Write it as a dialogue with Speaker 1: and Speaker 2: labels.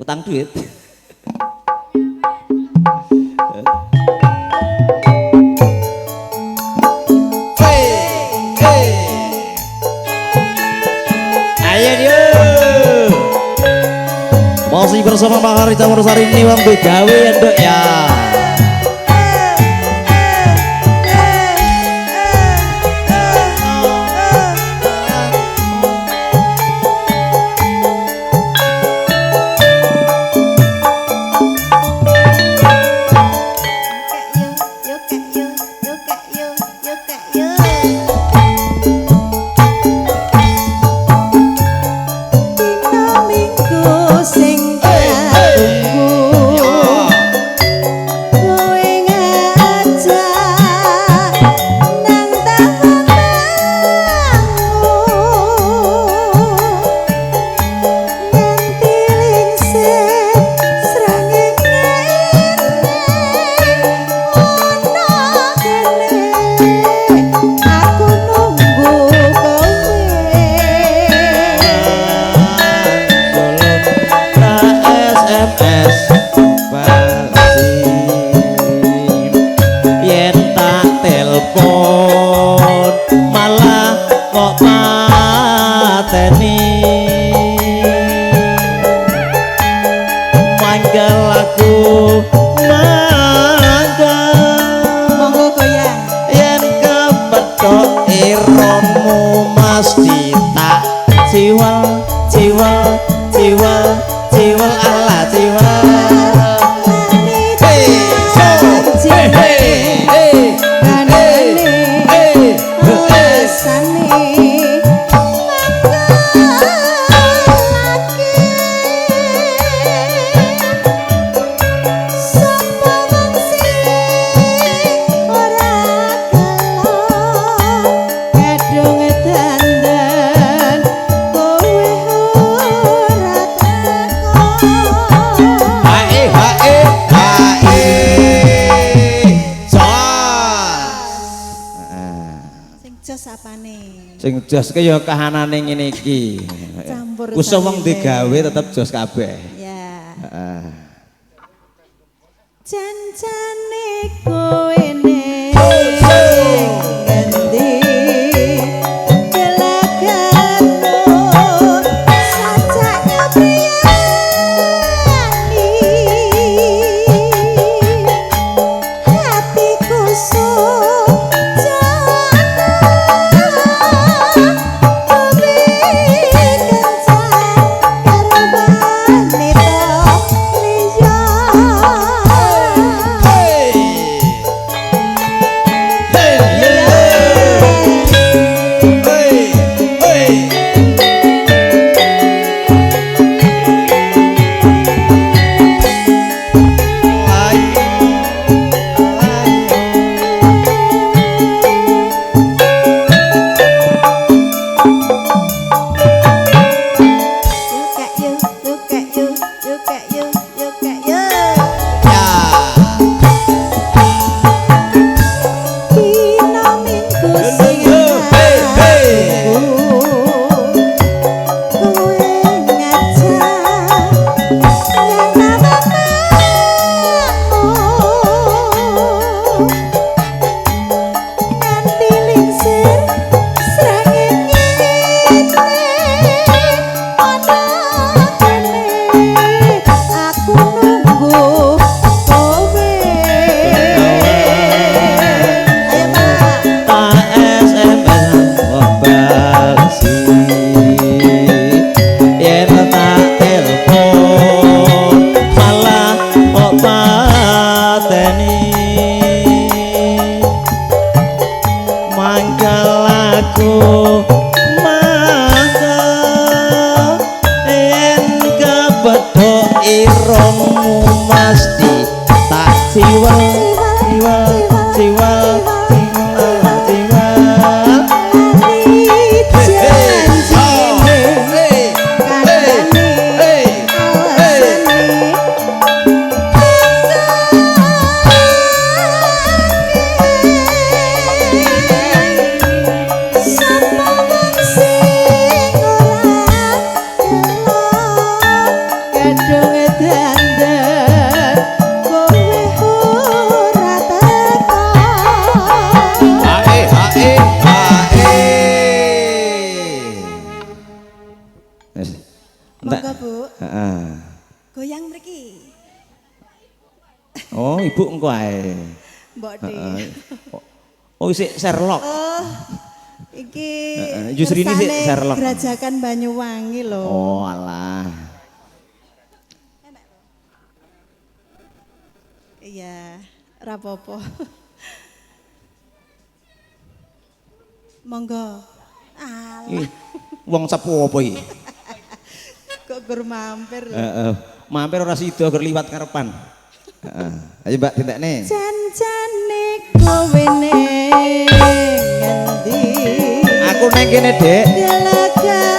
Speaker 1: utang duit. Ayo dia. Masih bersama Pak Harita Murusari ini Bang Begawe endok ya. Sing jos ke ya kahanane ngene iki. Wis wong digawe tetep jos kabeh.
Speaker 2: Ya.
Speaker 1: Heeh.
Speaker 2: Jancane kowe nek ngendi gelagano sajak priyani hatiku Monggo Bu.
Speaker 1: Heeh.
Speaker 2: Goyang mriki.
Speaker 1: Oh, ibu engko ae.
Speaker 2: Mbok De.
Speaker 1: Oh, isik Sherlock.
Speaker 2: Oh. Iki
Speaker 1: Yusrini sih
Speaker 2: kersane
Speaker 1: Sherlock.
Speaker 2: Gerajakan Banyuwangi lho.
Speaker 1: Oh, alah.
Speaker 2: Iya, rapopo. Monggo. Alah,
Speaker 1: Ih, wong sepo apa iki?
Speaker 2: kok gur mampir lho.
Speaker 1: Heeh. Mampir ora sida gur liwat karepan. Heeh. Ayo Mbak dintekne.
Speaker 2: Janjane kowe neng ngendi?
Speaker 1: Aku neng kene, Dek.
Speaker 2: Delaga